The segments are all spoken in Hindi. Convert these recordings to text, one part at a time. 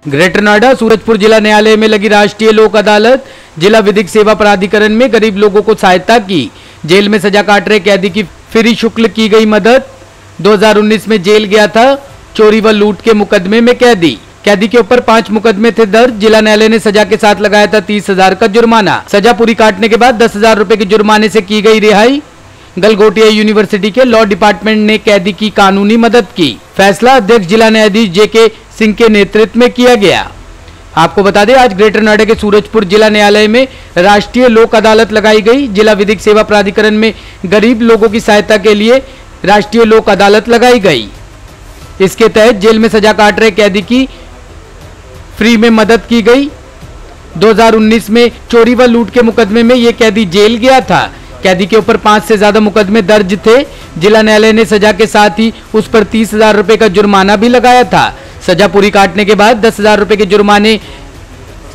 ग्रेटर नोएडा सूरजपुर जिला न्यायालय में लगी राष्ट्रीय लोक अदालत। जिला विधिक सेवा प्राधिकरण में गरीब लोगों को सहायता की। जेल में सजा काट रहे कैदी की फ्री शुल्क की गई मदद। 2019 में जेल गया था चोरी व लूट के मुकदमे में कैदी के ऊपर 5 मुकदमे थे दर्ज। जिला न्यायालय ने सजा के साथ लगाया था 30,000 का जुर्माना। सजा पूरी काटने के बाद 10,000 रुपए के जुर्माने से की गई रिहाई। गलगोटिया यूनिवर्सिटी के लॉ डिपार्टमेंट ने कैदी की कानूनी मदद की। फैसला अध्यक्ष जिला न्यायाधीश जेके सिंह के नेतृत्व में किया गया। आपको बता दें, आज ग्रेटर नोएडा के सूरजपुर जिला न्यायालय में राष्ट्रीय लोक अदालत लगाई गई। जिला विधिक सेवा प्राधिकरण में गरीब लोगों की सहायता के लिए राष्ट्रीय लोक अदालत लगाई गई। इसके तहत जेल में सजा काट रहे कैदी की फ्री में मदद की गई। 2019 में चोरी व लूट के मुकदमे में ये कैदी जेल गया था। कैदी के ऊपर 5 से ज्यादा मुकदमे दर्ज थे। जिला न्यायालय ने सजा के साथ ही उस पर 30,000 रुपए का जुर्माना भी लगाया था। सजा पूरी काटने के बाद 10,000 रुपए के जुर्माने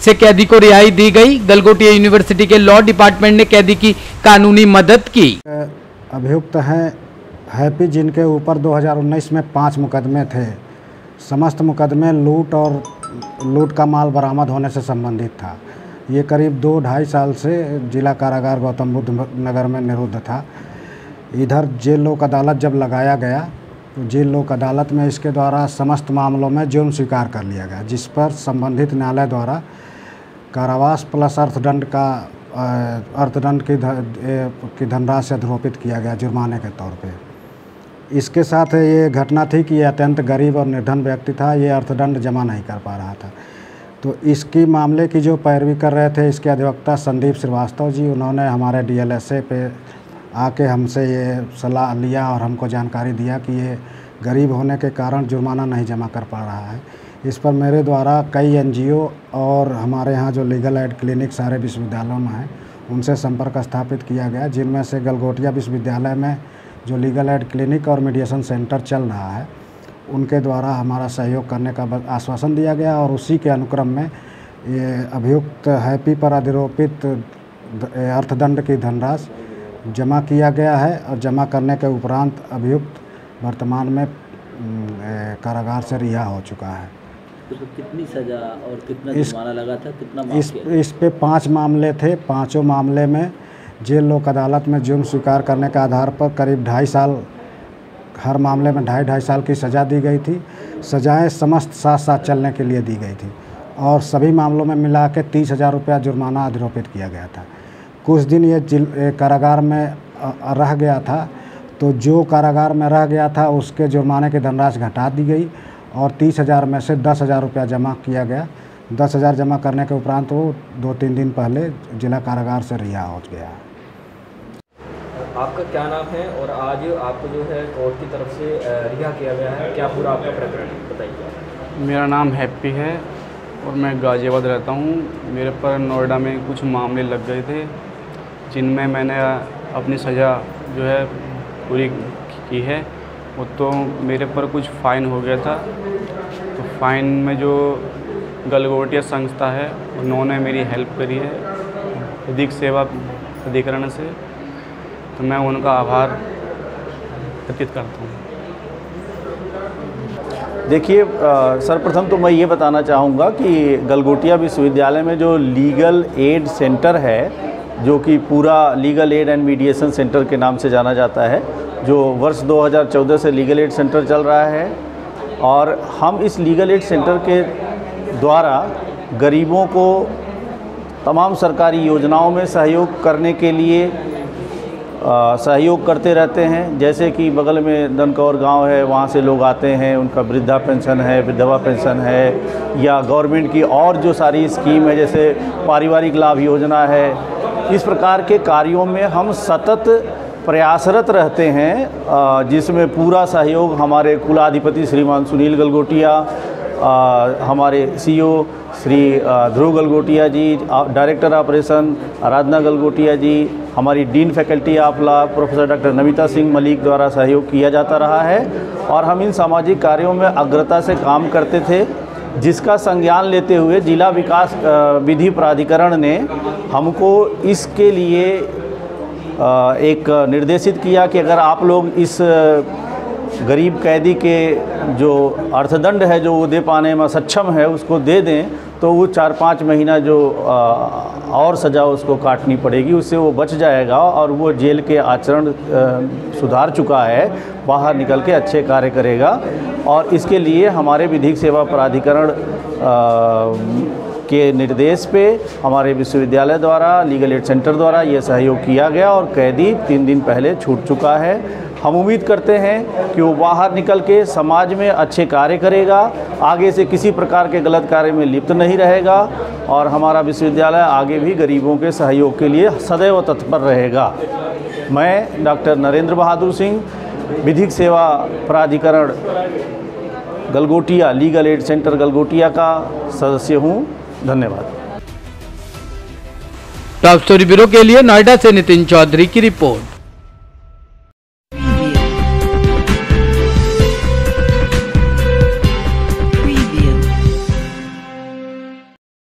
से कैदी को रिहाई दी गई। गलगोटिया यूनिवर्सिटी के लॉ डिपार्टमेंट ने कैदी की कानूनी मदद की। अभियुक्त हैं हैप्पी, जिनके ऊपर 2019 में 5 मुकदमे थे। समस्त मुकदमे लूट का माल बरामद होने से संबंधित था। ये करीब 2-2.5 साल से जिला कारागार गौतम बुद्ध नगर में निरुद्ध था। इधर जेल लोक अदालत जब लगाया गया तो जेल लोक अदालत में इसके द्वारा समस्त मामलों में जुर्म स्वीकार कर लिया गया, जिस पर संबंधित न्यायालय द्वारा कारावास प्लस अर्थदंड की धनराशि से अधिरोपित किया गया जुर्माने के तौर पे। इसके साथ ये घटना थी कि ये अत्यंत गरीब और निर्धन व्यक्ति था। ये अर्थदंड जमा नहीं कर पा रहा था। तो इसकी मामले की जो पैरवी कर रहे थे इसके अधिवक्ता संदीप श्रीवास्तव जी, उन्होंने हमारे DLSA पे आके हमसे ये सलाह लिया और हमको जानकारी दिया कि ये गरीब होने के कारण जुर्माना नहीं जमा कर पा रहा है। इस पर मेरे द्वारा कई NGO और हमारे यहाँ जो लीगल एड क्लिनिक सारे विश्वविद्यालयों में हैं उनसे संपर्क स्थापित किया गया, जिनमें से गलगोटिया विश्वविद्यालय में जो लीगल एड क्लिनिक और मीडिएशन सेंटर चल रहा है उनके द्वारा हमारा सहयोग करने का आश्वासन दिया गया। और उसी के अनुक्रम में ये अभियुक्त हैप्पी पर अधिरोपित अर्थदंड की धनराशि जमा किया गया है और जमा करने के उपरांत अभियुक्त वर्तमान में कारागार से रिहा हो चुका है। तो कितनी सज़ा और कितना जुर्माना लगा था, कितना माफ किया? इस पे 5 मामले थे। 5 मामले में जेल लोक अदालत में जुर्म स्वीकार करने के आधार पर करीब 2.5 साल, हर मामले में 2.5 साल की सज़ा दी गई थी। सजाएं समस्त साथ साथ चलने के लिए दी गई थी और सभी मामलों में मिला के 30,000 रुपया जुर्माना अधिरोपित किया गया था। कुछ दिन ये कारागार में रह गया था, तो जो कारागार में रह गया था उसके जुर्माने की धनराशि घटा दी गई और 30,000 में से 10,000 रुपया जमा किया गया। 10,000 जमा करने के उपरांत वो 2-3 दिन पहले जिला कारागार से रिहा हो गया। आपका क्या नाम है और आज आपको जो है कोर्ट की तरफ से रिहा किया गया है, क्या पूरा आपका प्रकरण बताइए? मेरा नाम हैप्पी है और मैं गाज़ियाबाद रहता हूँ। मेरे पर नोएडा में कुछ मामले लग गए थे जिनमें मैंने अपनी सज़ा जो है पूरी की है। वो तो मेरे पर कुछ फ़ाइन हो गया था, तो फ़ाइन में जो गलगोटिया संस्था है उन्होंने मेरी हेल्प करी है विधिक सेवा प्राधिकरण से, तो मैं उनका आभार व्यक्त करता हूँ। देखिए, सर्वप्रथम तो मैं ये बताना चाहूँगा कि गलगोटिया विश्वविद्यालय में जो लीगल एड सेंटर है, जो कि पूरा legal aid and mediation centre के नाम से जाना जाता है, जो वर्ष 2014 से लीगल एड सेंटर चल रहा है, और हम इस लीगल एड सेंटर के द्वारा गरीबों को तमाम सरकारी योजनाओं में सहयोग करने के लिए सहयोग करते रहते हैं। जैसे कि बगल में दनकौर गांव है, वहाँ से लोग आते हैं, उनका वृद्धा पेंशन है, विधवा पेंशन है, या गवर्नमेंट की और जो सारी स्कीम है जैसे पारिवारिक लाभ योजना है, इस प्रकार के कार्यों में हम सतत प्रयासरत रहते हैं, जिसमें पूरा सहयोग हमारे कुलाधिपति श्रीमान सुनील गलगोटिया, हमारे CEO श्री ध्रुव गलगोटिया जी, डायरेक्टर ऑपरेशन आराधना गलगोटिया जी, हमारी dean faculty of law professor doctor Namita Singh Malik द्वारा सहयोग किया जाता रहा है। और हम इन सामाजिक कार्यों में अग्रता से काम करते थे, जिसका संज्ञान लेते हुए जिला विकास विधि प्राधिकरण ने हमको इसके लिए एक निर्देशित किया कि अगर आप लोग इस गरीब कैदी के जो अर्थदंड है जो वो दे पाने में सक्षम है उसको दे दें तो वो 4-5 महीना जो और सज़ा उसको काटनी पड़ेगी, उससे वो बच जाएगा और वो जेल के आचरण सुधार चुका है, बाहर निकल के अच्छे कार्य करेगा। और इसके लिए हमारे विधिक सेवा प्राधिकरण के निर्देश पे हमारे विश्वविद्यालय द्वारा, लीगल एड सेंटर द्वारा ये सहयोग किया गया और कैदी 3 दिन पहले छूट चुका है। हम उम्मीद करते हैं कि वो बाहर निकल के समाज में अच्छे कार्य करेगा, आगे से किसी प्रकार के गलत कार्य में लिप्त नहीं रहेगा और हमारा विश्वविद्यालय आगे भी गरीबों के सहयोग के लिए सदैव तत्पर रहेगा। मैं डॉक्टर नरेंद्र बहादुर सिंह, विधिक सेवा प्राधिकरण Galgotia, legal aid centre Galgotia का सदस्य हूँ। धन्यवाद। टॉप स्टोरी ब्यूरो के लिए नोएडा से नितिन चौधरी की रिपोर्ट।